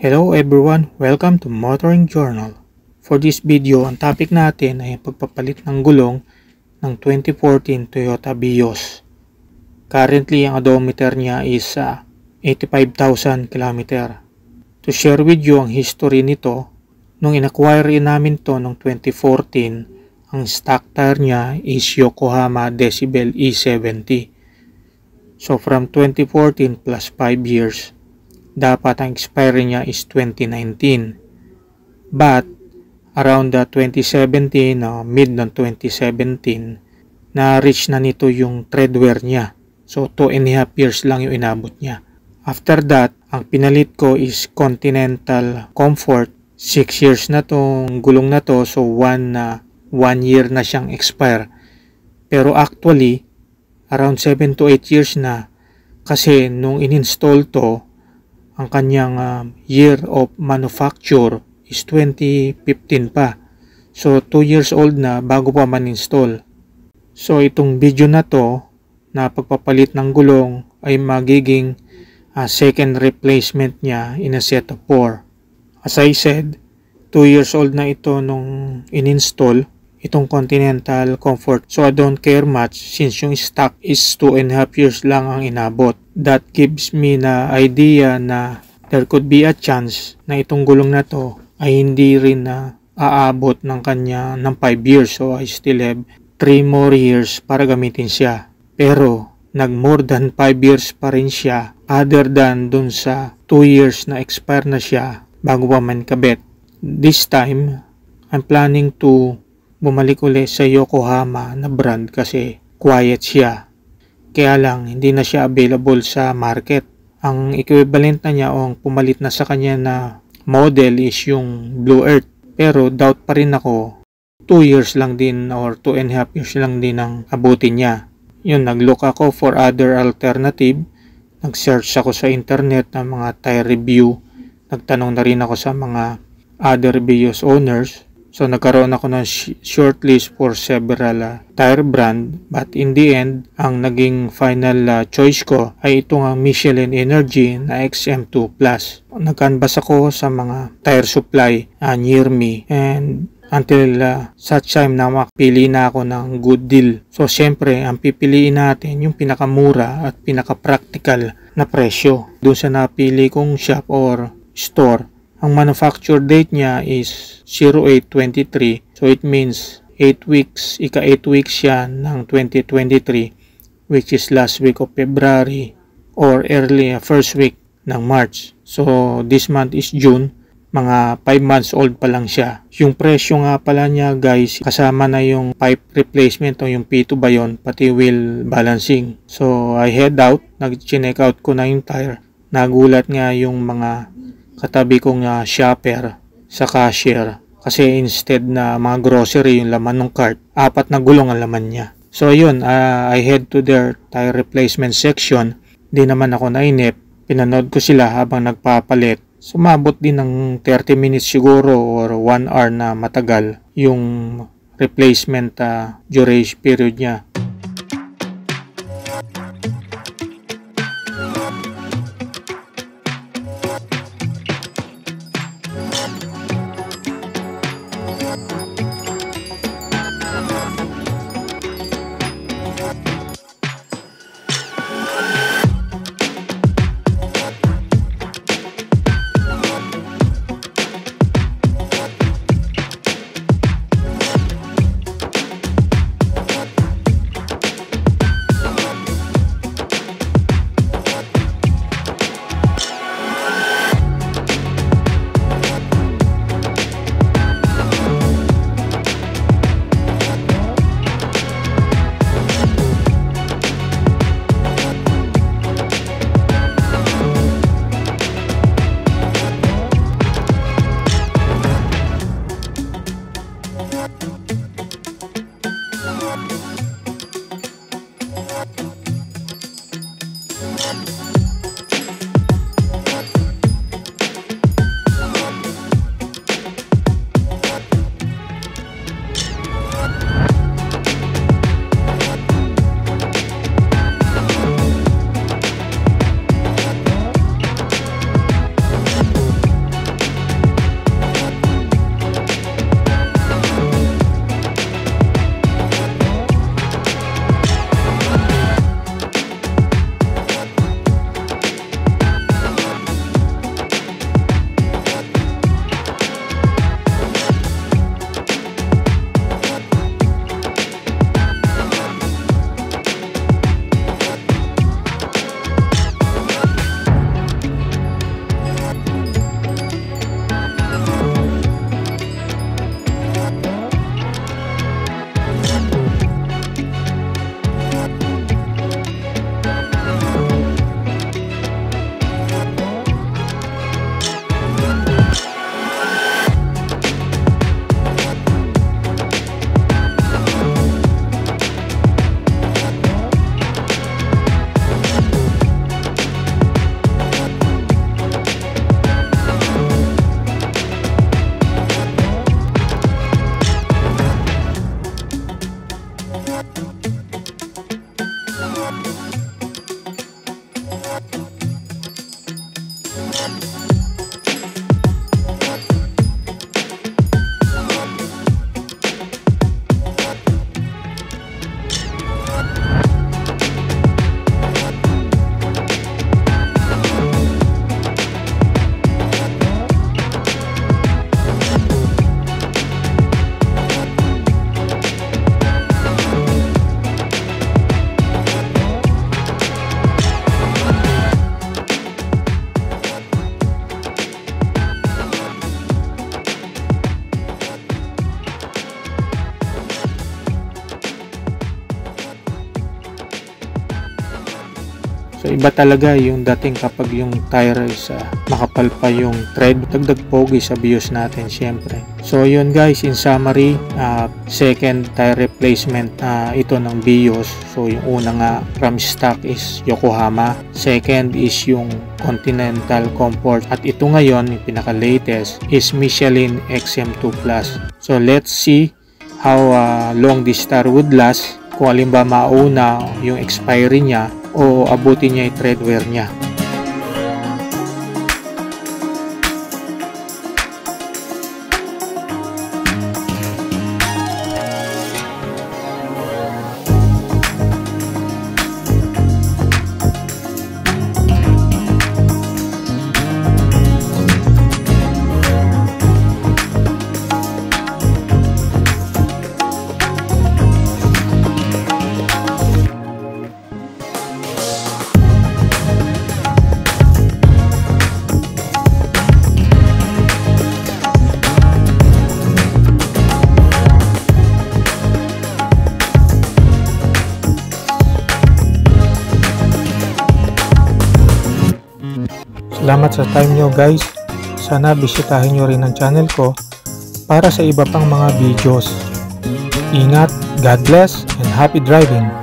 Hello everyone, welcome to Motoring Journal. For this video, ang topic natin ay pagpapalit ng gulong ng 2014 Toyota Vios. Currently, ang odometer niya is 85,000 km. To share with you ang history nito, nung in-acquire namin to noong 2014, ang stock tire niya is Yokohama Decibel E70. So from 2014 plus 5 years, dapat ang expiry niya is 2019. But around 2017, mid ng 2017, na-reach na nito yung tread wear niya. So 2.5 years lang yung inabot niya. After that, ang pinalit ko is Continental Comfort. 6 years na tong gulong na to, so 1 year na siyang expire. Pero actually, around 7 to 8 years na, kasi nung in-install to, ang kanyang year of manufacture is 2015 pa. So 2 years old na bago pa man-install. So itong video na to na pagpapalit ng gulong ay magiging second replacement niya in a set of 4. As I said, 2 years old na ito nung in-install itong Continental Comfort. So I don't care much since yung stock is 2.5 years lang ang inabot. That gives me na idea na there could be a chance na itong gulong na to ay hindi rin aabot ng kanya ng 5 years. So I still have 3 more years para gamitin siya. Pero nag more than 5 years pa rin siya other than dun sa 2 years na expire na siya bago pa man kabit. This time, I'm planning to bumalik ulit sa Yokohama na brand kasi quiet siya. Kaya lang, hindi na siya available sa market. Ang equivalent na niya o pumalit na sa kanya na model is yung Blue Earth. Pero doubt pa rin ako, 2 years lang din or 2.5 years lang din ang abutin niya. Yun, nag-look ako for other alternative. Nag-search ako sa internet ng mga tire review. Nagtanong na rin ako sa mga other Vios owners. So nagkaroon ako ng shortlist for several tire brand, but in the end, ang naging final choice ko ay itong Michelin Energy na XM2 Plus. Nag-canvas ako sa mga tire supply near me and until such time na makapili na ako ng good deal. So syempre, ang pipiliin natin yung pinakamura at pinaka-practical na presyo doon sa napili kong shop or store. Ang manufacture date niya is 0823. So it means 8 weeks, ika-8 weeks siya ng 2023, which is last week of February or early first week ng March. So this month is June, mga 5 months old pa lang siya. Yung presyo nga pala niya guys, kasama na yung pipe replacement o yung P2 ba yun, pati wheel balancing. So I head out, nag-check out ko na yung tire. Nagulat nga yung mga katabi kong shopper sa cashier kasi instead na mga grocery yung laman ng cart, 4 na gulong ang laman niya. So ayun, I head to their tire replacement section. Di naman ako nainip, pinanood ko sila habang nagpapalit. Sumabot din ng 30 minutes siguro or 1 hour na matagal yung replacement duration period niya. iba talaga yung dating kapag yung tire is makapal pa yung tread. Dagdag pogi sa BIOS natin syempre. So yun guys, in summary, second tire replacement ito ng BIOS. So yung una nga from stock is Yokohama, second is yung Continental Comfort, at ito ngayon yung pinaka latest is Michelin XM2 Plus. So let's see how long this tire would last, kung alin ba mauna yung expiry niya o abutin niya yung tread wear niya. Salamat sa time nyo guys. Sana bisitahin nyo rin ang channel ko para sa iba pang mga videos. Ingat, God bless, and happy driving!